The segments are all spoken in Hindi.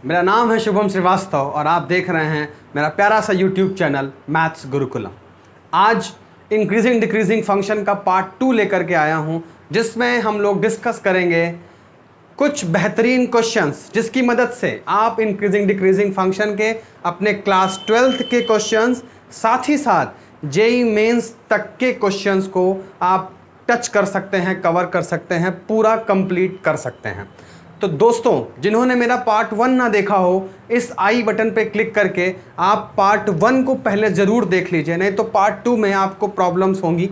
मेरा नाम है शुभम श्रीवास्तव और आप देख रहे हैं मेरा प्यारा सा यूट्यूब चैनल मैथ्स गुरुकुलम। आज इंक्रीजिंग डिक्रीजिंग फंक्शन का पार्ट 2 लेकर के आया हूं, जिसमें हम लोग डिस्कस करेंगे कुछ बेहतरीन क्वेश्चंस जिसकी मदद से आप इंक्रीजिंग डिक्रीजिंग फंक्शन के अपने क्लास 12th के क्वेश्चंस, साथ ही साथ जेई मेंस तक के क्वेश्चंस को आप टच कर सकते हैं, कवर कर सकते हैं, पूरा कंप्लीट कर सकते हैं। तो दोस्तों, जिन्होंने मेरा पार्ट 1 ना देखा हो, इस आई बटन पे क्लिक करके आप पार्ट 1 को पहले ज़रूर देख लीजिए, नहीं तो पार्ट 2 में आपको प्रॉब्लम्स होंगी।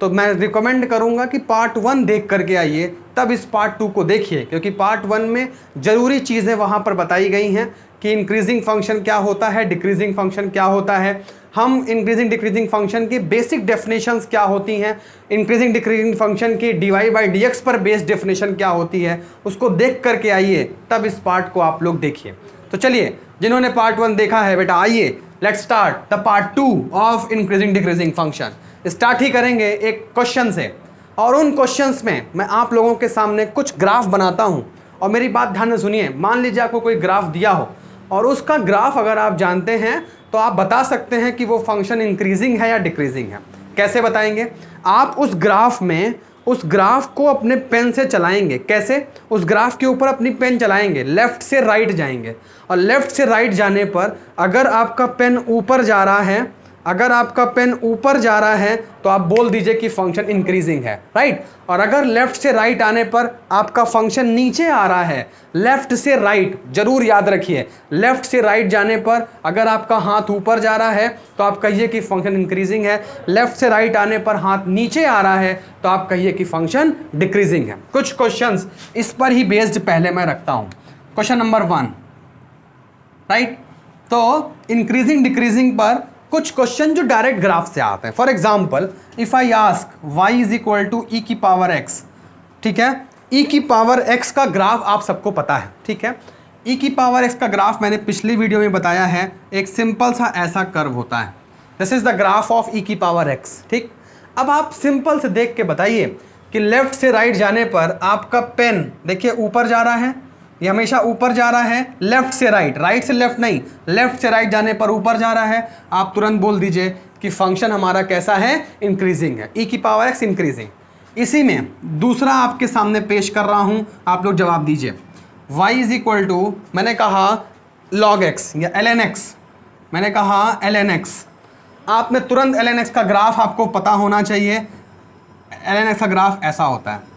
तो मैं रिकमेंड करूंगा कि पार्ट 1 देख करके आइए, तब इस पार्ट 2 को देखिए, क्योंकि पार्ट 1 में ज़रूरी चीज़ें वहाँ पर बताई गई हैं कि इंक्रीजिंग फंक्शन क्या होता है, डिक्रीजिंग फंक्शन क्या होता है, हम इंक्रीजिंग डिक्रीजिंग फंक्शन की बेसिक डेफिनेशंस क्या होती हैं, इंक्रीजिंग डिक्रीजिंग फंक्शन की dy बाई dx पर बेस्ड डेफिनेशन क्या होती है, उसको देख करके आइए, तब इस पार्ट को आप लोग देखिए। तो चलिए, जिन्होंने पार्ट 1 देखा है बेटा, आइए let's start the part 2 of increasing decreasing function. Start ही करेंगे एक क्वेश्चन से, और उन क्वेश्चंस में मैं आप लोगों के सामने कुछ ग्राफ बनाता हूं, और मेरी बात ध्यान से सुनिए। मान लीजिए आपको कोई ग्राफ दिया हो और उसका ग्राफ अगर आप जानते हैं तो आप बता सकते हैं कि वो फंक्शन इंक्रीजिंग है या डिक्रीजिंग है। कैसे बताएंगे? आप उस ग्राफ में उस ग्राफ को अपने पेन से चलाएंगे। कैसे? उस ग्राफ के ऊपर अपनी पेन चलाएंगे, लेफ्ट से राइट जाएंगे, और लेफ्ट से राइट जाने पर अगर आपका पेन ऊपर जा रहा है, अगर आपका पेन ऊपर जा रहा है तो आप बोल दीजिए कि फंक्शन इंक्रीजिंग है, राइट। और अगर लेफ्ट से राइट आने पर आपका फंक्शन नीचे आ रहा है, लेफ्ट से राइट, जरूर याद रखिए, लेफ्ट से राइट जाने पर अगर आपका हाथ ऊपर जा रहा है तो आप कहिए कि फंक्शन इंक्रीजिंग है, लेफ्ट से राइट आने पर हाथ नीचे आ रहा है तो आप कहिए कि फंक्शन डिक्रीजिंग है। कुछ क्वेश्चंस इस पर ही बेस्ड पहले मैं रखता हूं। Question number 1, right. तो इंक्रीजिंग डिक्रीजिंग पर कुछ क्वेश्चन जो डायरेक्ट ग्राफ से आते हैं। For example, if I ask y is equal to e की पावर x, ठीक है। e की पावर x का ग्राफ आप सबको पता है, ठीक है। e की पावर x का ग्राफ मैंने पिछली वीडियो में बताया है, एक सिंपल सा ऐसा कर्व होता है। This is the graph of e की पावर x, ठीक। अब आप सिंपल से देख के बताइए कि लेफ्ट से राइट जाने पर आपका पेन देखिए ऊपर जा रहा है, ये हमेशा ऊपर जा रहा है, लेफ्ट से राइट, राइट से लेफ्ट नहीं, लेफ्ट से राइट जाने पर ऊपर जा रहा है। आप तुरंत बोल दीजिए कि फंक्शन हमारा कैसा है, इंक्रीजिंग है, e की पावर x इंक्रीजिंग। इसी में दूसरा आपके सामने पेश कर रहा हूं, आप लोग जवाब दीजिए। y इज इक्वल टू, मैंने कहा log x या ln x, मैंने कहा ln x। आपने तुरंत ln x का ग्राफ आपको पता होना चाहिए। ln x का ग्राफ ऐसा होता है,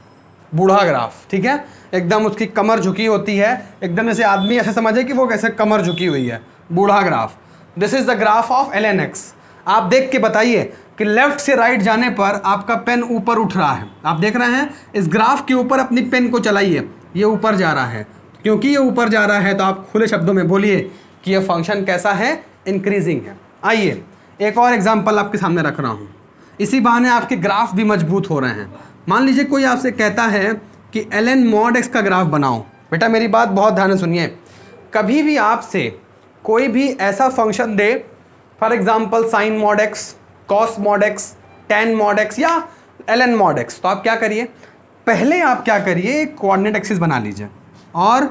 बूढ़ा ग्राफ, ठीक है, एकदम उसकी कमर झुकी होती है, एकदम ऐसे आदमी ऐसे समझे कि वो कैसे कमर झुकी हुई है, बूढ़ा graph. This is the graph of ln x। आप देख के बताइए कि लेफ्ट से राइट जाने पर आपका पेन ऊपर उठ रहा है, आप देख रहे हैं। इस ग्राफ के ऊपर अपनी पेन को चलाइए, ये ऊपर जा रहा है। क्योंकि ये ऊपर जा रहा है तो आप खुले शब्दों में बोलिए कि यह फंक्शन कैसा है, इंक्रीजिंग है। आइए एक और एग्जाम्पल आपके सामने रख रहा हूँ, इसी बहाने आपके ग्राफ भी मजबूत हो रहे हैं। मान लीजिए कोई आपसे कहता है कि ln mod x का ग्राफ बनाओ। बेटा मेरी बात बहुत ध्यान से सुनिए, कभी भी आपसे कोई भी ऐसा function they, for example sin mod x, cos mod x, tan mod x या ln mod x, तो आप क्या करिए, पहले आप क्या करिए, एक कोऑर्डिनेट एक्सिस बना लीजिए और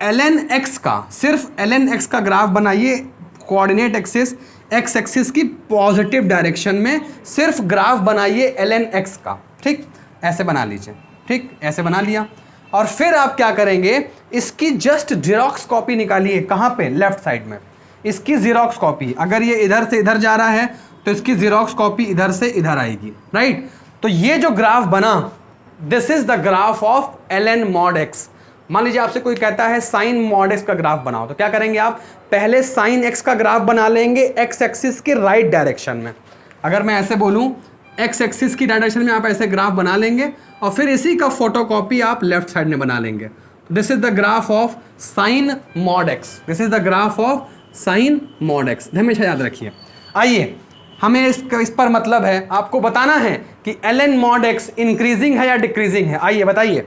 ln x का, सिर्फ ln x का ग्राफ बनाइए। कोऑर्डिनेट एक्सिस x एक्सिस की पॉजिटिव डायरेक्शन में सिर्फ ग्राफ बनाइए ln x का, ठीक, ऐसे बना लीजिए, ठीक, ऐसे बना लिया। और फिर आप क्या करेंगे, इसकी जस्ट जेरोक्स कॉपी निकालिए। कहाँ पे? लेफ्ट साइड में। इसकी जेरोक्स कॉपी, अगर ये इधर से इधर जा रहा है तो इसकी जेरोक्स कॉपी इधर से इधर आएगी, राइट। तो ये जो ग्राफ बना, this is the graph of ln mod x। मान लीजिए आपसे कोई कहता है sin mod x का ग्राफ बनाओ, तो क्या करेंगे आप, पहले sin x का ग्राफ बना लेंगे x एक्सिस के राइट डायरेक्शन में। अगर मैं ऐसे बोलूं, एक्स एक्सिस की डायरेक्शन में आप ऐसे ग्राफ बना लेंगे और फिर इसी का फोटोकॉपी आप लेफ्ट साइड में बना लेंगे। This is the graph of sine mod x, this is the graph of sine mod x, हमेशा याद रखिए। आइए, हमें इस पर मतलब है, आपको बताना है कि ln mod x इंक्रीजिंग है या डिक्रीजिंग है। आइए बताइए,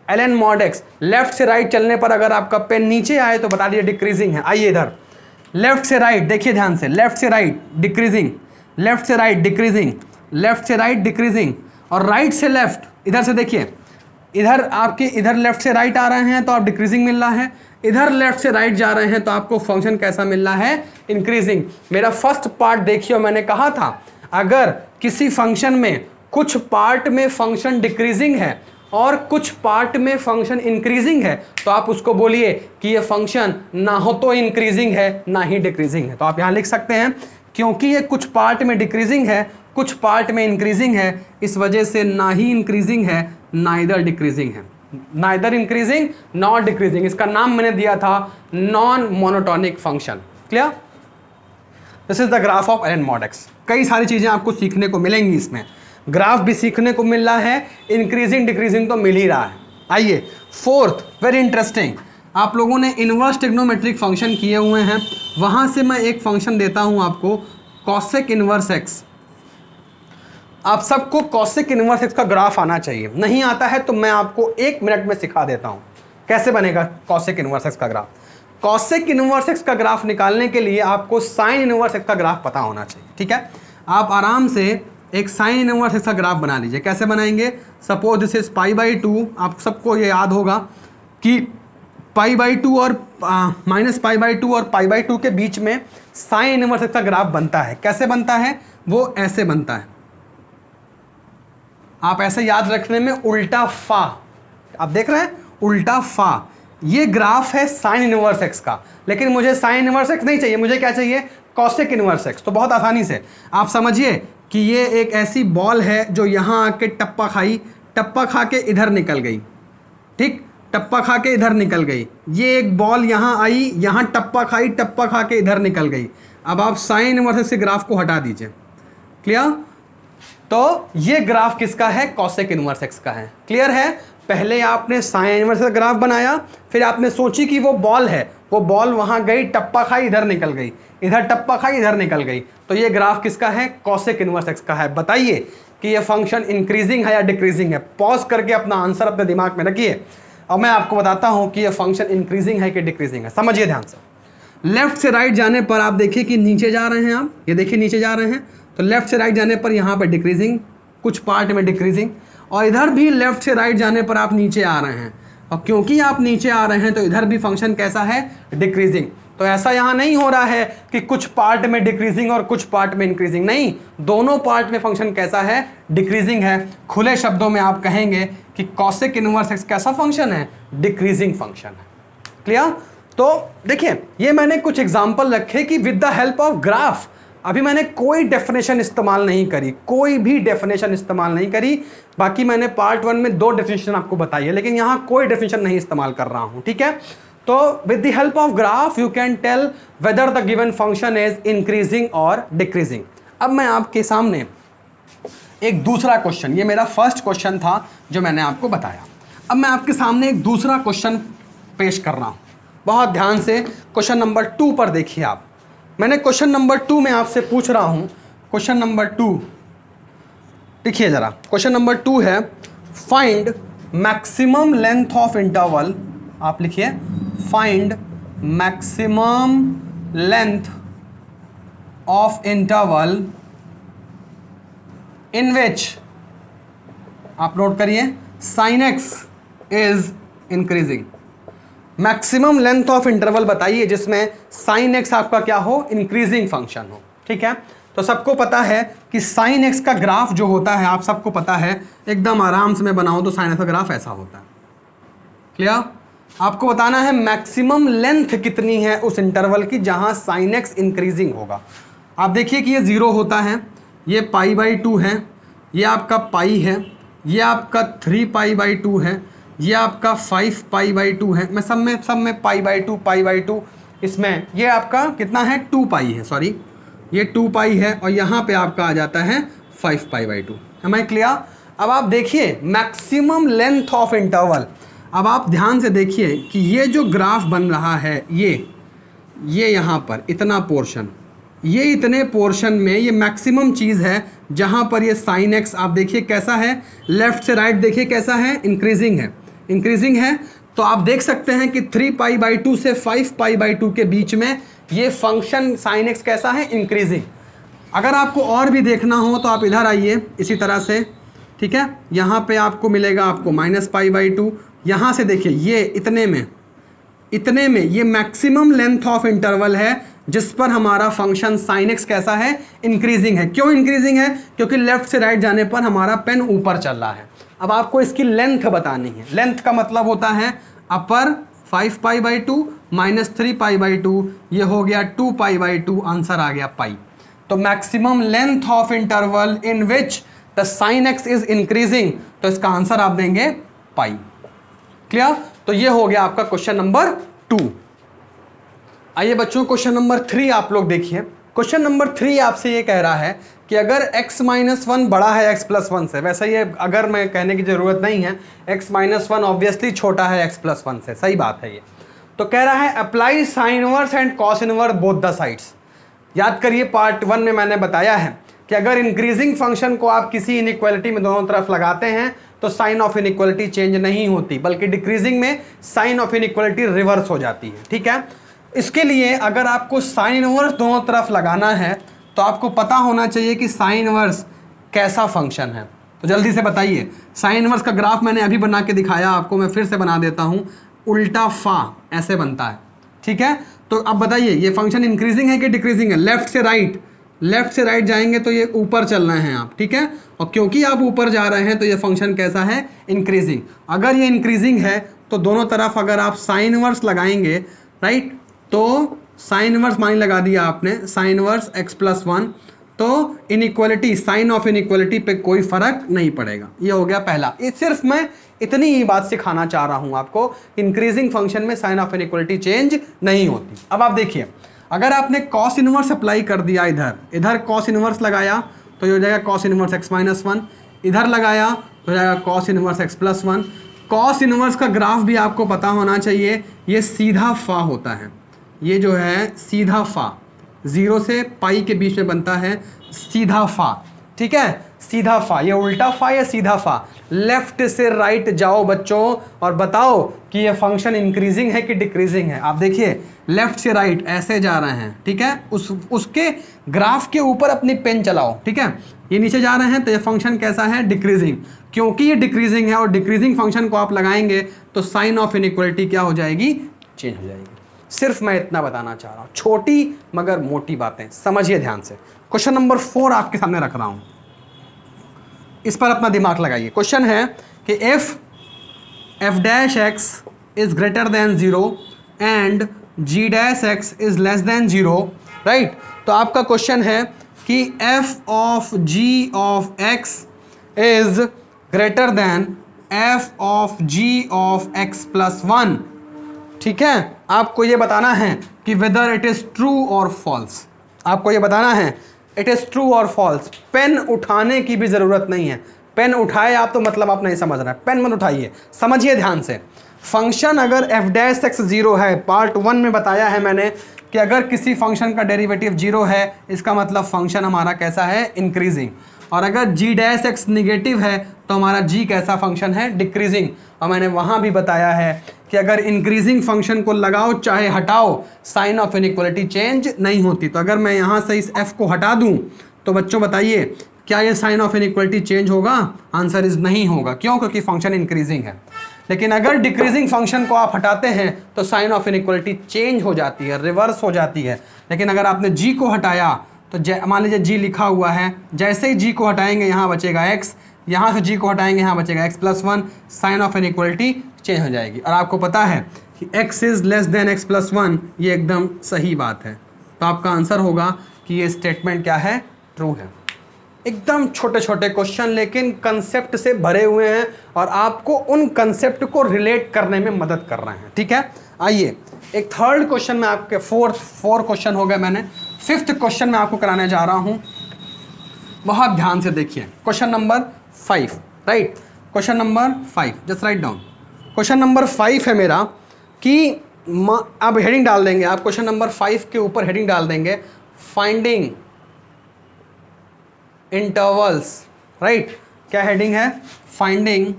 ln mod x लेफ्ट से राइट चलने पर अगर आपका पेन नीचे आए तो बता दीजिए डिक्रीजिंग है। आइए इधर, लेफ्ट से राइट देखिए ध्यान से, लेफ्ट से राइट डिक्रीजिंग, लेफ्ट से राइट डिक्रीजिंग, लेफ्ट से राइट डिक्रीजिंग, और राइट से लेफ्ट, इधर से देखिए, इधर आपके इधर लेफ्ट से राइट आ रहे हैं तो आप डिक्रीजिंग मिल रहा है, इधर लेफ्ट से राइट जा रहे हैं तो आपको फंक्शन कैसा मिल रहा है, इंक्रीजिंग। मेरा फर्स्ट पार्ट देखिए, मैंने कहा था अगर किसी फंक्शन में कुछ पार्ट में फंक्शन डिक्रीजिंग है और कुछ पार्ट में फंक्शन इंक्रीजिंग है तो आप उसको बोलिए कि ये फंक्शन ना हो तो इंक्रीजिंग है ना ही डिक्रीजिंग है। तो आप यहाँ लिख सकते हैं क्योंकि ये कुछ पार्ट में डिक्रीजिंग है कुछ पार्ट में इंक्रीजिंग है, इस वजह से ना ही इंक्रीजिंग है ना इधर डिक्रीजिंग है, नाइदर इंक्रीजिंग नॉट डिक्रीजिंग। इसका नाम मैंने दिया था non monotonic function. Clear? This is the graph of ln mod x। कई सारी चीजें आपको सीखने को मिलेंगी इसमें, ग्राफ भी सीखने को मिल रहा है, इंक्रीजिंग डिक्रीजिंग तो मिल ही रहा है। आइए फोर्थ, वेरी इंटरेस्टिंग, आप लोगों ने इनवर्स ट्रिग्नोमेट्रिक फंक्शन किए हुए हैं, वहां से मैं एक फंक्शन देता हूं आपको कॉसेक इनवर्स एक्स। आप सबको कॉसेक इनवर्स एक्स का ग्राफ आना चाहिए, नहीं आता है तो मैं आपको 1 मिनट में सिखा देता हूं कैसे बनेगा कॉसेक इनवर्स एक्स का ग्राफ। कॉसेक इनवर्स एक्स का ग्राफ निकालने के लिए आपको साइन इनवर्स एक्स का ग्राफ पता होना चाहिए। ठीक है, आप आराम से एक साइन इनवर्स एक्स का ग्राफ बना लीजिए। कैसे बनाएंगे? सपोज दिस इज π/2, आप सबको ये याद होगा कि π/2 और -π/2 और π/2 के बीच में साइन इनवर्स एक्स का ग्राफ बनता है। कैसे बनता है? वो ऐसे बनता है, आप ऐसे याद रखने में उल्टा फा, आप देख रहे हैं उल्टा फा, ये ग्राफ है साइन इनवर्स एक्स का। लेकिन मुझे साइन इनवर्स एक्स नहीं चाहिए, मुझे क्या चाहिए? Cosec inverse x. तो बहुत आसानी से आप समझिए कि ये एक ऐसी बॉल है जो यहाँ आके टप्पा खाई, टप्पा खा के इधर निकल गई, ठीक, टप्पा खा के इधर निकल गई। ये एक बॉल यहाँ आई, यहाँ टप्पा खाई, टप्पा खा के इधर निकल गई। अब आप साइन इनवर्स एक्स के ग्राफ को हटा दीजिए। क्लियर? तो ये ग्राफ किसका है? कॉसेक इनवर्स एक्स का है। क्लियर है? पहले आपने साइन इनवर्स का ग्राफ बनाया, फिर आपने सोची कि वो बॉल है, वो बॉल वहां गई, टप्पा खाई, इधर निकल गई, इधर टप्पा खाई, इधर निकल गई। तो ये ग्राफ किसका है? कॉसेक इनवर्स एक्स का है। बताइए कि ये फंक्शन इंक्रीजिंग है या डिक्रीजिंग है? पॉज करके अपना आंसर अपने दिमाग में रखिए और मैं आपको बताता हूं कि ये फंक्शन इंक्रीजिंग है कि डिक्रीजिंग है। समझिए ध्यान से, लेफ्ट से राइट जाने पर आप देखिए कि नीचे जा रहे हैं, आप ये देखिए नीचे जा रहे हैं, तो लेफ्ट से राइट जाने पर यहाँ पर डिक्रीजिंग, कुछ पार्ट में डिक्रीजिंग, और इधर भी लेफ्ट से राइट जाने पर आप नीचे आ रहे हैं, और क्योंकि आप नीचे आ रहे हैं तो इधर भी फंक्शन कैसा है? डिक्रीजिंग। तो ऐसा यहाँ नहीं हो रहा है कि कुछ पार्ट में डिक्रीजिंग और कुछ पार्ट में इंक्रीजिंग, नहीं, दोनों पार्ट में फंक्शन कैसा है? डिक्रीजिंग है। खुले शब्दों में आप कहेंगे कि कॉसेक इनवर्स एक्स कैसा फंक्शन है? डिक्रीजिंग फंक्शन है। क्लियर? तो देखिए ये मैंने कुछ एग्जाम्पल रखे कि with the help of graph, अभी मैंने कोई डेफिनेशन इस्तेमाल नहीं करी, कोई भी डेफिनेशन इस्तेमाल नहीं करी। बाकी मैंने पार्ट 1 में 2 डेफिनेशन आपको बताई है, लेकिन यहाँ कोई डेफिनेशन नहीं इस्तेमाल कर रहा हूँ। ठीक है, तो with the help of graph you can tell whether the given function is increasing और डिक्रीजिंग। अब मैं आपके सामने एक दूसरा क्वेश्चन, ये मेरा फर्स्ट क्वेश्चन था जो मैंने आपको बताया, अब मैं आपके सामने एक दूसरा क्वेश्चन पेश कर रहा हूँ। बहुत ध्यान से क्वेश्चन नंबर 2 पर देखिए आप। मैंने क्वेश्चन नंबर 2 में आपसे पूछ रहा हूं, क्वेश्चन नंबर 2 देखिए जरा, क्वेश्चन नंबर 2 है find maximum length of interval, आप लिखिए find maximum length of interval in which, आप नोट करिए, sine x is increasing. Maximum length of interval बताइए जिसमें साइन एक्स आपका क्या हो? इंक्रीजिंग फंक्शन हो। ठीक है, तो सबको पता है कि साइन एक्स का ग्राफ जो होता है, आप सबको पता है, एकदम आराम से मैं बनाऊं तो साइन एक्स का ग्राफ ऐसा होता है। क्लियर? आपको बताना है मैक्सिमम लेंथ कितनी है उस इंटरवल की जहां साइन एक्स इंक्रीजिंग होगा। आप देखिए कि ये 0 होता है, ये π/2 है, ये आपका पाई है, ये आपका 3π/2 है, ये आपका 5π/2 है। मैं सब में π/2 इसमें ये आपका कितना है? 2π है, सॉरी ये 2π है, और यहाँ पे आपका आ जाता है 5π/2। am I clear? अब आप देखिए मैक्सिमम लेंथ ऑफ इंटरवल, अब आप ध्यान से देखिए कि ये जो ग्राफ बन रहा है, ये यहाँ पर इतना पोर्शन, ये इतने पोर्शन में ये मैक्सिमम चीज़ है जहाँ पर ये साइन एक्स आप देखिए कैसा है, लेफ्ट से राइट देखिए कैसा है? इंक्रीजिंग है, इंक्रीजिंग है। तो आप देख सकते हैं कि 3π/2 से 5π/2 के बीच में ये फंक्शन साइन एक्स कैसा है? इंक्रीजिंग। अगर आपको और भी देखना हो तो आप इधर आइए इसी तरह से, ठीक है। यहाँ पे आपको मिलेगा आपको -π/2। यहाँ से देखिए ये इतने में ये मैक्सिमम लेंथ ऑफ इंटरवल है जिस पर हमारा फंक्शन sin x कैसा है, इंक्रीजिंग है। क्यों इंक्रीजिंग है? क्योंकि लेफ्ट से राइट जाने पर हमारा पेन ऊपर चल रहा है। अब आपको इसकी लेंथ बतानी है। लेंथ का मतलब होता है अपर 5π/2 -3π/2, ये हो गया 2π/2, आंसर आ गया पाई। तो maximum length of interval in which the sin x is increasing, तो इसका आंसर आप देंगे पाई। क्लियर? तो ये हो गया आपका क्वेश्चन नंबर 2। आइए बच्चों क्वेश्चन नंबर 3 आप लोग देखिए। क्वेश्चन नंबर 3 आपसे ये कह रहा है कि अगर x-1 बड़ा है x+1 से, वैसे ये अगर मैं कहने की जरूरत नहीं है, x-1 ऑब्वियसली छोटा है x+1 से, सही बात है ये। तो कह रहा है apply sine inverse and cos inverse both the sides. याद करिए पार्ट 1 में मैंने बताया है कि अगर इंक्रीजिंग फंक्शन को आप किसी इनइक्वालिटी में दोनों तरफ लगाते हैं तो साइन ऑफ इनइक्वालिटी चेंज नहीं होती, बल्कि डिक्रीजिंग में साइन ऑफ इनइक्वालिटी रिवर्स हो जाती है। ठीक है। इसके लिए अगर आपको साइन इनवर्स दोनों तरफ लगाना है तो आपको पता होना चाहिए कि साइन इनवर्स कैसा फंक्शन है। तो जल्दी से बताइए, साइन इनवर्स का ग्राफ मैंने अभी बना के दिखाया आपको, मैं फिर से बना देता हूँ। उल्टा फा ऐसे बनता है। ठीक है। तो अब बताइए ये फंक्शन इंक्रीजिंग है कि डिक्रीजिंग है? लेफ्ट से राइट जाएंगे तो ये ऊपर चल रहे हैं आप। ठीक है। और क्योंकि आप ऊपर जा रहे हैं तो ये फंक्शन कैसा है, इंक्रीजिंग। अगर ये इंक्रीजिंग है तो दोनों तरफ अगर आप साइन इनवर्स लगाएंगे, राइट, तो साइन इनवर्स मान लगा दिया आपने, साइन इनवर्स x+1, तो इनइक्वालिटी, साइन ऑफ इनइक्वालिटी पे कोई फर्क नहीं पड़ेगा। ये हो गया पहला। ये सिर्फ मैं इतनी ही बात सिखाना चाह रहा हूं आपको, इंक्रीजिंग फंक्शन में साइन ऑफ इनइक्वालिटी चेंज नहीं होती। अब आप देखिए, अगर आपने कॉस इनवर्स अप्लाई कर दिया, इधर कॉस इनवर्स लगाया तो ये हो जाएगा कॉस इनवर्स x-1, इधर लगाया तो हो जाएगा cos inverse x+1। Cos inverse का ग्राफ भी आपको पता होना चाहिए, ये सीधा फा होता है। ये जो है सीधा फा, 0 से पाई के बीच में बनता है सीधा फा। ठीक है, सीधा फा। ये उल्टा फा या सीधा फा? लेफ्ट से राइट जाओ बच्चों और बताओ कि ये फंक्शन इंक्रीजिंग है कि डिक्रीजिंग है। आप देखिए लेफ्ट से राइट ऐसे जा रहे हैं। ठीक है। उसके ग्राफ के ऊपर अपनी पेन चलाओ। ठीक है। ये नीचे जा रहे हैं तो ये फंक्शन कैसा है, डिक्रीजिंग। क्योंकि ये डिक्रीजिंग है और डिक्रीजिंग फंक्शन को आप लगाएंगे तो साइन ऑफ इनइक्वालिटी क्या हो जाएगी, चेंज हो जाएगी। सिर्फ मैं इतना बताना चाह रहा हूं, छोटी मगर मोटी बातें समझिए ध्यान से। क्वेश्चन नंबर 4 आपके सामने रख रहा हूं, इस पर अपना दिमाग लगाइए। क्वेश्चन है कि if f' is greater than 0 and g' is less than 0, right. तो आपका क्वेश्चन है कि f of g of x is greater than f of g of x+1। ठीक है। आपको ये बताना है कि वेदर इट इज ट्रू और फॉल्स। आपको ये बताना है इट इज ट्रू और फॉल्स। पेन उठाने की भी जरूरत नहीं है। पेन उठाए आप तो मतलब आप नहीं समझ रहे हैं, पेन मत उठाइए, समझिए ध्यान से। फंक्शन अगर f' 0 है, पार्ट 1 में बताया है मैंने कि अगर किसी फंक्शन का डेरिवेटिव 0 है इसका मतलब फंक्शन हमारा कैसा है, इंक्रीजिंग। और अगर g' निगेटिव है तो हमारा g कैसा फंक्शन है, डिक्रीजिंग। और मैंने वहाँ भी बताया है कि अगर इंक्रीजिंग फंक्शन को लगाओ चाहे हटाओ साइन ऑफ इनइक्वालिटी चेंज नहीं होती। तो अगर मैं यहाँ से इस f को हटा दूँ तो बच्चों बताइए क्या ये साइन ऑफ इनइक्वालिटी चेंज होगा? आंसर इज नहीं होगा। क्यों? क्योंकि फंक्शन इंक्रीजिंग है। लेकिन अगर डिक्रीजिंग फंक्शन को आप हटाते हैं तो साइन ऑफ इनइक्वालिटी चेंज हो जाती है, रिवर्स हो जाती है। लेकिन अगर आपने g को हटाया तो मान लीजिए g लिखा हुआ है, जैसे ही g को हटाएंगे यहाँ बचेगा x, यहाँ से g को हटाएंगे यहाँ बचेगा x+1, sign of inequality change हो जाएगी। और आपको पता है कि x is less than x+1, ये एकदम सही बात है। तो आपका आंसर होगा कि ये स्टेटमेंट क्या है, ट्रू है। एकदम छोटे छोटे क्वेश्चन लेकिन कंसेप्ट से भरे हुए हैं और आपको उन कंसेप्ट को रिलेट करने में मदद कर रहे हैं। ठीक है। आइए एक थर्ड क्वेश्चन में आपके फोर क्वेश्चन हो गए मैंने, 5th क्वेश्चन में आपको कराने जा रहा हूं। बहुत ध्यान से देखिए, question number 5, right. Question number 5, just write down. Question number 5 है मेरा कि अब हेडिंग डाल देंगे आप, क्वेश्चन नंबर 5 के ऊपर हेडिंग डाल देंगे फाइंडिंग इंटरवल्स, राइट। क्या हेडिंग है, finding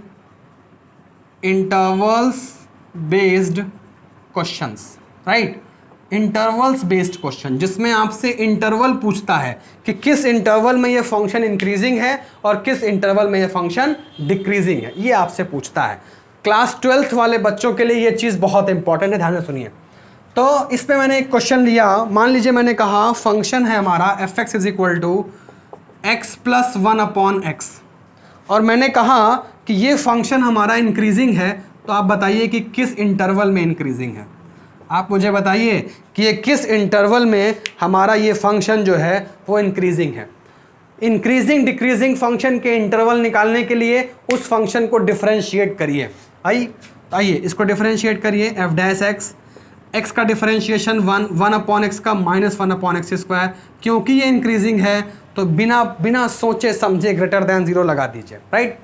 intervals based questions, right. Intervals based question, जिसमें आपसे इंटरवल पूछता है कि किस इंटरवल में ये फंक्शन इंक्रीजिंग है और किस इंटरवल में ये फंक्शन डिक्रीजिंग है, ये आपसे पूछता है। क्लास 12th वाले बच्चों के लिए ये चीज़ बहुत इंपॉर्टेंट है, ध्यान से सुनिए। तो इस पे मैंने एक क्वेश्चन लिया, मान लीजिए मैंने कहा फंक्शन है हमारा f x is equal to x plus 1/x, और मैंने कहा कि ये फंक्शन हमारा इंक्रीजिंग है, तो आप बताइए कि किस इंटरवल में इंक्रीजिंग है। आप मुझे बताइए कि ये किस इंटरवल में हमारा ये फंक्शन जो है वो इंक्रीजिंग है। इंक्रीजिंग डिक्रीजिंग फंक्शन के इंटरवल निकालने के लिए उस फंक्शन को डिफरेंशिएट करिए। आइए इसको डिफरेंशिएट करिए। एफ डैश एक्स का डिफरेंशिएशन 1/x का -1/x², क्योंकि ये इंक्रीजिंग है तो बिना सोचे समझे ग्रेटर देन 0 लगा दीजिए, राइट।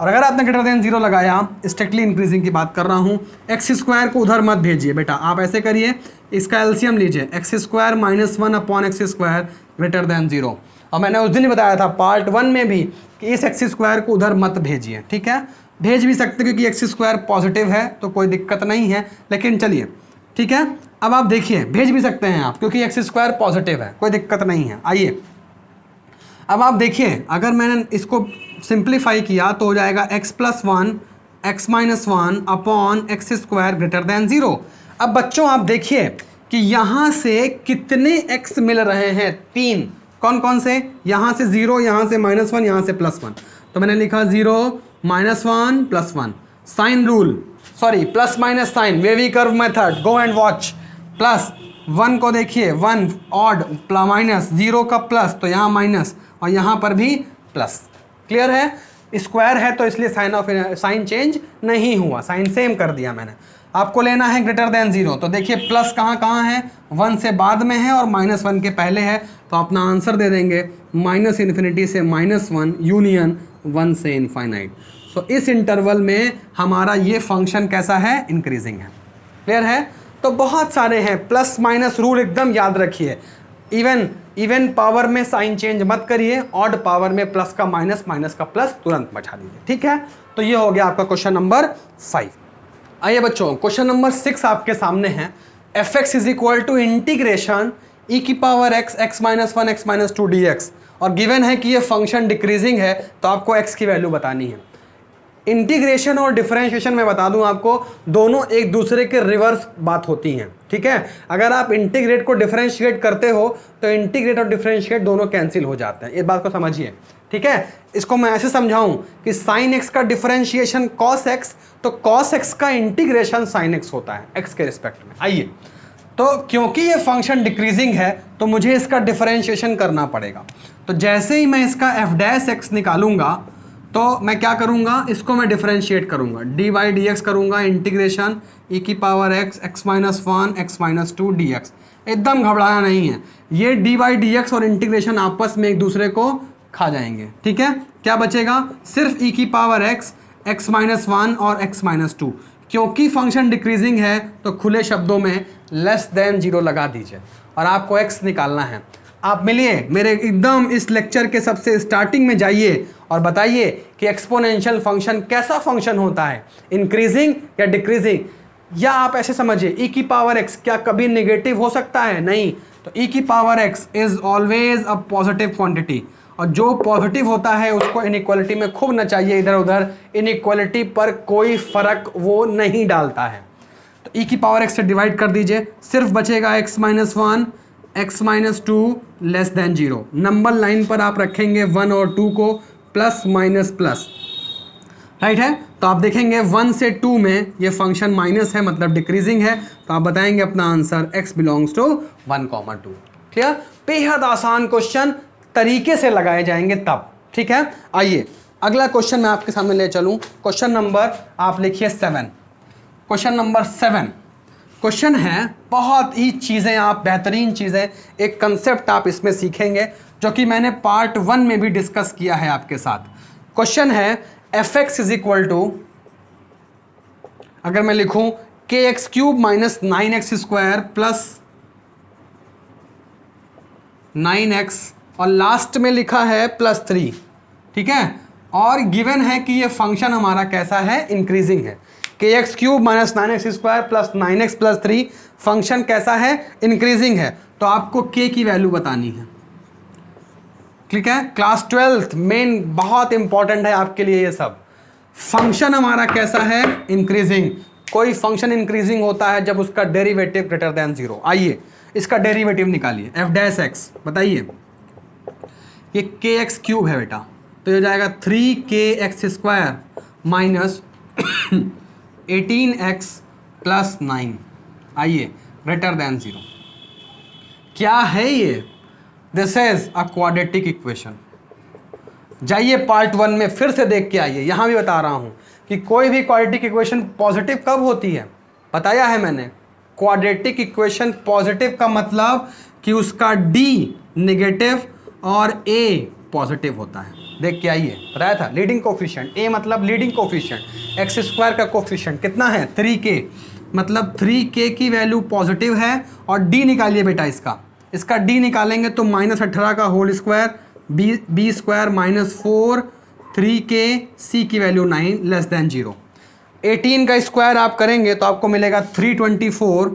और अगर आपने ग्रेटर देन 0 लगाया, स्ट्रिक्टली इंक्रीजिंग की बात कर रहा हूँ, x² को उधर मत भेजिए बेटा, आप ऐसे करिए, इसका एलसीएम लीजिए, x² -1/x² ग्रेटर देन 0। और मैंने उस दिन ही बताया था पार्ट 1 में भी कि इस x² को उधर मत भेजिए, ठीक है। भेज भी सकते क्योंकि x² पॉजिटिव है तो कोई दिक्कत नहीं है, लेकिन चलिए ठीक है। अब आप देखिए, भेज भी सकते हैं आप क्योंकि x² पॉजिटिव है, कोई दिक्कत नहीं है। आइए अब आप देखिए, अगर मैंने इसको सिंप्लीफाई किया तो हो जाएगा x + 1 x - 1/x² greater than 0। अब बच्चों आप देखिए कि यहाँ से कितने x मिल रहे हैं, 3। कौन कौन से? यहाँ से 0, यहाँ से -1, यहाँ से +1। तो मैंने लिखा 0 -1 +1, sign rule, sorry plus minus sign, wavy curve method, go and watch. +1 को देखिए, 1 ऑड माइनस 0 का प्लस, तो यहाँ माइनस और यहाँ पर भी प्लस। क्लियर है? स्क्वायर है तो इसलिए साइन चेंज नहीं हुआ, साइन सेम कर दिया मैंने। आपको लेना है ग्रेटर देन 0, तो देखिए प्लस कहाँ कहाँ है, 1 से बाद में है और -1 के पहले है, तो अपना आंसर दे देंगे -∞ से -1 यूनियन 1 से इनफाइनाइट। सो इस इंटरवल में हमारा ये फंक्शन कैसा है? इंक्रीजिंग है। क्लियर है? तो बहुत सारे हैं, प्लस माइनस रूल एकदम याद रखिए। इवन पावर में साइन चेंज मत करिए, ऑड पावर में प्लस का माइनस, माइनस का प्लस तुरंत बचा लीजिए, ठीक है। तो ये हो गया आपका क्वेश्चन नंबर 5। आइए बच्चों, क्वेश्चन नंबर 6 आपके सामने है। F x is equal to integration e⁻x x - 1 x - 2 dx, और गिवन है कि ये फंक्शन डिक्रीजिंग है, तो आपको x की वैल्यू बतानी है। इंटीग्रेशन और डिफरेंशिएशन में बता दूं आपको, दोनों एक दूसरे के रिवर्स बात होती हैं, ठीक है। अगर आप इंटीग्रेट को डिफरेंशिएट करते हो तो इंटीग्रेट और डिफरेंशिएट दोनों कैंसिल हो जाते हैं, इस बात को समझिए, ठीक है। इसको मैं ऐसे समझाऊं कि साइन एक्स का डिफरेंशिएशन कॉस एक्स, तो कॉस एक्स का इंटीग्रेशन साइन एक्स होता है एक्स के रिस्पेक्ट में। आइए, तो क्योंकि ये फंक्शन डिक्रीजिंग है तो मुझे इसका डिफरेंशिएशन करना पड़ेगा। तो जैसे ही मैं इसका एफ डैश एक्स निकालूंगा तो मैं क्या करूंगा, इसको मैं डिफरेंशिएट करूंगा, dy/dx करूंगा, integration e⁻x x - 1 x - 2 dx। एकदम घबराना नहीं है, ये dy/dx और इंटीग्रेशन आपस में एक दूसरे को खा जाएंगे, ठीक है। क्या बचेगा? सिर्फ e⁻x x - 1 और x - 2। क्योंकि फंक्शन डिक्रीजिंग है तो खुले शब्दों में लेस देन 0 लगा दीजिए और आपको x निकालना है। आप मिलिए मेरे एकदम इस लेक्चर के सबसे स्टार्टिंग में जाइए और बताइए कि एक्सपोनेंशियल फंक्शन कैसा फंक्शन होता है, इंक्रीजिंग या डिक्रीजिंग। या आप ऐसे समझिए, e⁻x क्या कभी नेगेटिव हो सकता है? नहीं। तो e⁻x is always a positive quantity, और जो पॉजिटिव होता है उसको इनइक्वालिटी में खूब नचाइए इधर उधर, इनइक्वालिटी पर कोई फर्क वो नहीं डालता है। तो e⁻x से डिवाइड कर दीजिए, सिर्फ बचेगा x - 1 x - 2 less than 0। Number line पर आप रखेंगे 1 और 2 को, प्लस माइनस प्लस, राइट है। तो आप देखेंगे 1 से 2 में ये फंक्शन माइनस है, मतलब डिक्रीजिंग है, तो आप बताएंगे अपना answer x belongs to 1, 2। Clear? बेहद आसान क्वेश्चन तरीके से लगाए जाएंगे तब, ठीक है। आइए अगला क्वेश्चन मैं आपके सामने ले चलूं। क्वेश्चन नंबर आप लिखिए 7। क्वेश्चन नंबर 7 क्वेश्चन है, बहुत ही चीज़ें आप, बेहतरीन चीज़ें, एक कंसेप्ट आप इसमें सीखेंगे जो कि मैंने पार्ट 1 में भी डिस्कस किया है आपके साथ। क्वेश्चन है f x is equal to, अगर मैं लिखूं kx³ - 9x² प्लस 9x, और लास्ट में लिखा है +3, ठीक है। और गिवन है कि ये फंक्शन हमारा कैसा है? इंक्रीजिंग है। के x cube minus 9x² plus 9x plus 3 function कैसा है, इंक्रीजिंग है। तो आपको के की वैल्यू बतानी है, ठीक है। क्लास 12th मेन बहुत इंपॉर्टेंट है आपके लिए ये सब। फंक्शन हमारा कैसा है, इंक्रीजिंग। कोई फंक्शन इंक्रीजिंग होता है जब उसका डेरिवेटिव ग्रेटर देन 0। आइए इसका डेरिवेटिव निकालिए, एफ डैश एक्स। बताइए, ये के एक्स क्यूब है बेटा, तो ये जाएगा 3kx² माइनस 18x प्लस 9। आइए ग्रेटर देन 0 क्या है ये, this is a quadratic equation. जाइए पार्ट 1 में फिर से देख के आइए, यहां भी बता रहा हूं कि कोई भी क्वाड्रेटिक इक्वेशन पॉजिटिव कब होती है, बताया है मैंने। क्वाड्रेटिक इक्वेशन पॉजिटिव का मतलब कि उसका डी नेगेटिव और ए पॉजिटिव होता है। देख के आइए, बताया था लीडिंग कोफिशिएंट, ए मतलब लीडिंग कोफिशिएंट, x² का कोफिशिएंट कितना है 3k, मतलब 3k की वैल्यू पॉजिटिव है। और डी निकालिए बेटा, इसका डी निकालेंगे तो -18 का whole square, b² minus 4, 3k, c की वैल्यू 9 लेस देन 0। 18 का स्क्वायर आप करेंगे तो आपको मिलेगा 324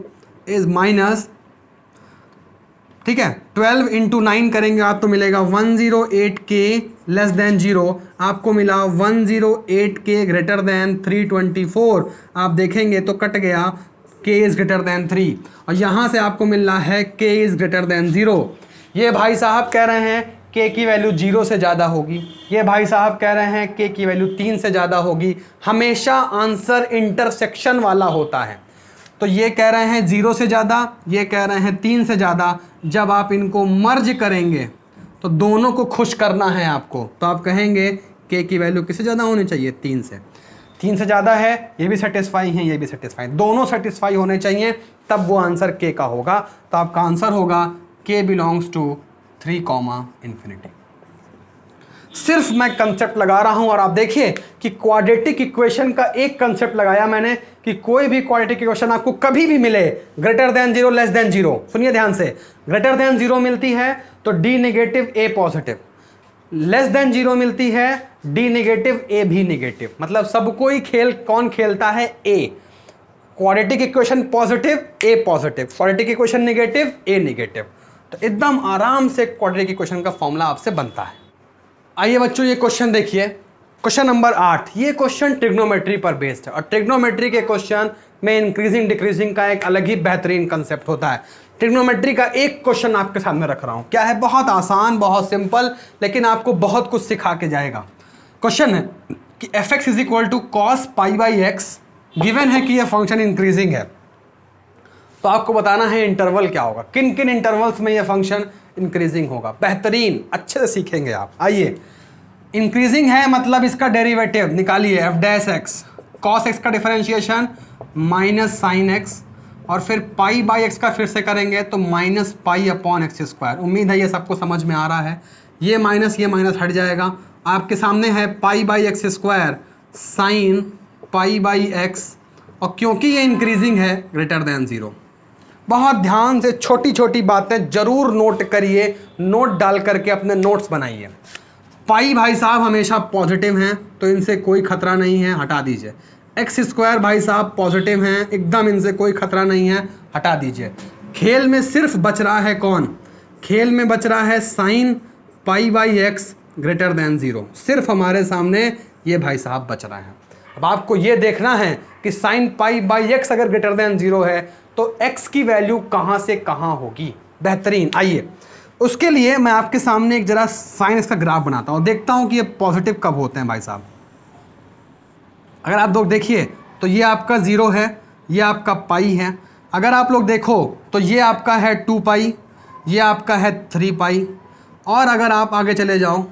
इज माइनस, ठीक है, 12 इंटू 9 करेंगे आप तो मिलेगा 108k लेस देन 0। आपको मिला 108k ग्रेटर देन 324। आप देखेंगे तो कट गया, k इज ग्रेटर देन 3, और यहां से आपको मिल रहा है k इज ग्रेटर देन 0। ये भाई साहब कह रहे हैं k की वैल्यू 0 से ज़्यादा होगी, ये भाई साहब कह रहे हैं k की वैल्यू 3 से ज़्यादा होगी। हमेशा आंसर इंटरसेक्शन वाला होता है। तो ये कह रहे हैं 0 से ज़्यादा, ये कह रहे हैं 3 से ज़्यादा। जब आप इनको मर्ज करेंगे तो दोनों को खुश करना है आपको, तो आप कहेंगे k की वैल्यू किससे ज़्यादा होनी चाहिए, 3 से। 3 से ज़्यादा है, ये भी सेटिस्फाई है, ये भी सेटिस्फाई, दोनों सेटिस्फाई होने चाहिए, तब वो आंसर k का होगा। तो आपका आंसर होगा k बिलोंग्स टू 3, सिर्फ मैं कंसेप्ट लगा रहा हूं। और आप देखिए कि क्वाड्रेटिक इक्वेशन का एक कंसेप्ट लगाया मैंने कि कोई भी क्वाड्रेटिक इक्वेशन आपको कभी भी मिले ग्रेटर देन 0 लेस देन 0, सुनिए ध्यान से, ग्रेटर देन 0 मिलती है तो डी नेगेटिव ए पॉजिटिव, लेस देन 0 मिलती है डी नेगेटिव ए भी नेगेटिव। मतलब सब कोई खेल कौन खेलता है, ए। क्वाड्रेटिक इक्वेशन पॉजिटिव, ए पॉजिटिव, क्वाड्रेटिक इक्वेशन नेगेटिव, ए नेगेटिव। तो एकदम आराम से क्वाड्रेटिक इक्वेशन का फॉर्मूला आपसे बनता है। आइए बच्चों ये क्वेश्चन देखिए, क्वेश्चन नंबर 8। ये क्वेश्चन ट्रिग्नोमेट्री पर बेस्ड है, और ट्रिग्नोमेट्री के क्वेश्चन में इंक्रीजिंग डिक्रीजिंग का एक अलग ही बेहतरीन कंसेप्ट होता है। ट्रिग्नोमेट्री का एक क्वेश्चन आपके सामने रख रहा हूं, क्या है, बहुत आसान, बहुत सिंपल, लेकिन आपको बहुत कुछ सिखा के जाएगा। क्वेश्चन है कि fx is equal to cos π/x, given है कि यह फंक्शन इंक्रीजिंग है। तो आपको बताना है इंटरवल क्या होगा, किन किन इंटरवल्स में यह फंक्शन इंक्रीजिंग होगा। बेहतरीन, अच्छे से सीखेंगे आप। आइए, इंक्रीजिंग है मतलब इसका डेरिवेटिव निकालिए, F dash x, cos x का डिफरेंशिएशन माइनस साइन एक्स, और फिर π/x का फिर से करेंगे तो -π/x²। उम्मीद है ये सबको समझ में आ रहा है। ये माइनस हट जाएगा। आपके सामने है π/x² साइन π/x, और क्योंकि ये इंक्रीजिंग है ग्रेटर देन 0। बहुत ध्यान से छोटी छोटी बातें जरूर नोट करिए, नोट डाल करके अपने नोट्स बनाइए। पाई भाई साहब हमेशा पॉजिटिव हैं तो इनसे कोई खतरा नहीं है, हटा दीजिए। x² भाई साहब पॉजिटिव हैं, एकदम इनसे कोई खतरा नहीं है, हटा दीजिए। खेल में सिर्फ बच रहा है कौन, खेल में बच रहा है साइन π/x ग्रेटर देन 0। सिर्फ हमारे सामने ये भाई साहब बच रहा है। अब आपको ये देखना है कि साइन π/x अगर ग्रेटर देन 0 है तो x की वैल्यू कहां से कहां होगी। बेहतरीन। आइए उसके लिए मैं आपके सामने एक जरा साइन का ग्राफ बनाता हूं, देखता हूं कि ये पॉजिटिव कब होते हैं भाई साहब। अगर आप लोग देखिए तो ये आपका 0 है, ये आपका पाई है। अगर आप लोग देखो तो ये आपका है 2 पाई, ये आपका है 3 पाई, और अगर आप आगे चले जाओ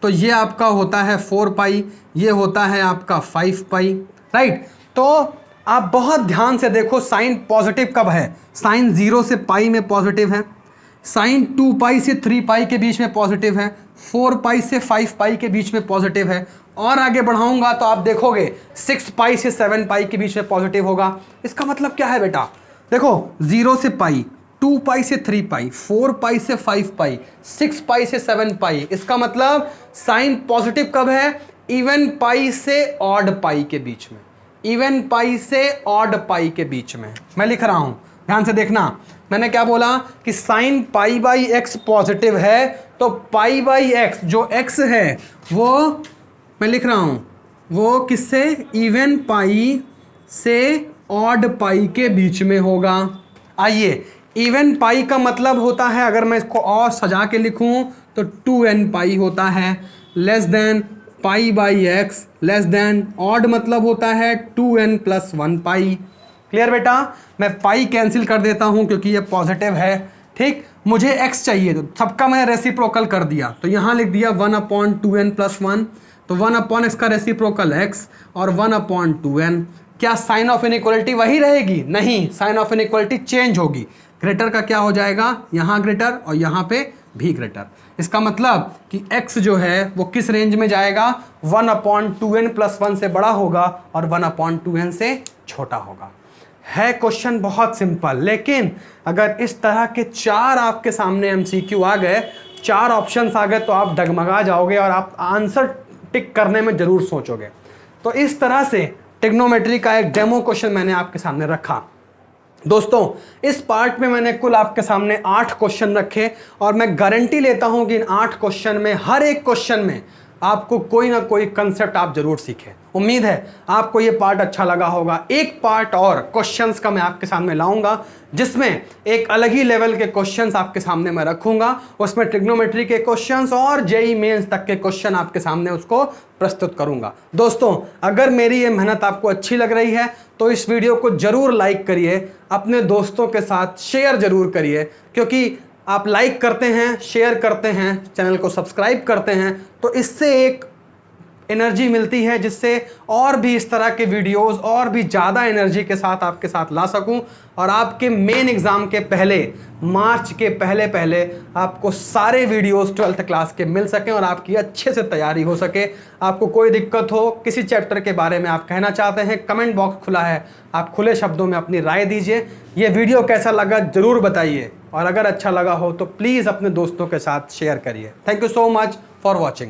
तो ये आपका होता है 4 पाई, ये होता है आपका 5 पाई, राइट। तो आप बहुत ध्यान से देखो साइन पॉजिटिव कब है, साइन 0 से पाई में पॉजिटिव है, साइन 2 पाई से 3 पाई के बीच में पॉजिटिव है, 4 पाई से 5 पाई के बीच में पॉजिटिव है, और आगे बढ़ाऊंगा तो आप देखोगे 6 पाई से 7 पाई के बीच में पॉजिटिव होगा। इसका मतलब क्या है बेटा, देखो 0 से पाई, 2 पाई से 3 पाई, 4 पाई से 5 पाई, 6 पाई से 7 पाई। इसका मतलब साइन पॉजिटिव कब है, इवन पाई से ऑड पाई के बीच में। इवन पाई से ऑड पाई के बीच में। मैं लिख रहा हूं, ध्यान से देखना, मैंने क्या बोला कि sine pi by x positive है, तो पाई बाई एक्स जो एक्स है वो मैं लिख रहा हूं वो किससे, इवन पाई से ऑड पाई के बीच में होगा। आइए, इवन पाई का मतलब होता है, अगर मैं इसको और सजा के लिखूं तो 2n पाई होता है, less than pi by x, less than odd मतलब होता है 2n प्लस 1 पाई। क्लियर बेटा? मैं पाई कैंसिल कर देता हूं क्योंकि ये पॉजिटिव है। ठीक, मुझे x चाहिए तो सबका मैंने रेसिप्रोकल कर दिया, तो यहां लिख दिया 1/2n प्लस 1, तो 1/x का रेसिप्रोकल x और 1/2n। क्या साइन ऑफ इनइक्वालिटी वही रहेगी? नहीं, साइन ऑफ इनइक्वालिटी चेंज होगी। ग्रेटर का क्या हो जाएगा, यहां ग्रेटर और यहां पे भी ग्रेटर। इसका मतलब कि x जो है वो किस रेंज में जाएगा, 1/2n प्लस 1 से बड़ा होगा और 1/2n से छोटा होगा। है क्वेश्चन बहुत सिंपल, लेकिन अगर इस तरह के 4 आपके सामने एमसीक्यू आ गए, 4 ऑप्शंस आ गए, तो आप डगमगा जाओगे और आप आंसर टिक करने में जरूर सोचोगे। तो इस तरह से ट्रिग्नोमेट्री का एक डेमो क्वेश्चन मैंने आपके सामने रखा। दोस्तों, इस पार्ट में मैंने कुल आपके सामने 8 क्वेश्चन रखे और मैं गारंटी लेता हूं कि इन 8 क्वेश्चन में, हर एक क्वेश्चन में आपको कोई ना कोई कंसेप्ट आप जरूर सीखें। उम्मीद है आपको ये पार्ट अच्छा लगा होगा। एक पार्ट और क्वेश्चंस का मैं आपके सामने लाऊंगा, जिसमें एक अलग ही लेवल के क्वेश्चंस आपके सामने मैं रखूंगा। उसमें ट्रिग्नोमेट्री के क्वेश्चंस और जेईई मेंस तक के क्वेश्चन आपके सामने उसको प्रस्तुत करूंगा। दोस्तों, अगर मेरी ये मेहनत आपको अच्छी लग रही है तो इस वीडियो को जरूर लाइक करिए, अपने दोस्तों के साथ शेयर जरूर करिए, क्योंकि आप लाइक करते हैं, शेयर करते हैं, चैनल को सब्सक्राइब करते हैं, तो इससे एक एनर्जी मिलती है जिससे और भी इस तरह के वीडियोस और भी ज़्यादा एनर्जी के साथ आपके साथ ला सकूं और आपके मेन एग्ज़ाम के पहले, मार्च के पहले पहले आपको सारे वीडियोस 12th क्लास के मिल सकें और आपकी अच्छे से तैयारी हो सके। आपको कोई दिक्कत हो, किसी चैप्टर के बारे में आप कहना चाहते हैं, कमेंट बॉक्स खुला है, आप खुले शब्दों में अपनी राय दीजिए। ये वीडियो कैसा लगा ज़रूर बताइए और अगर अच्छा लगा हो तो प्लीज़ अपने दोस्तों के साथ शेयर करिए। Thank you so much for watching.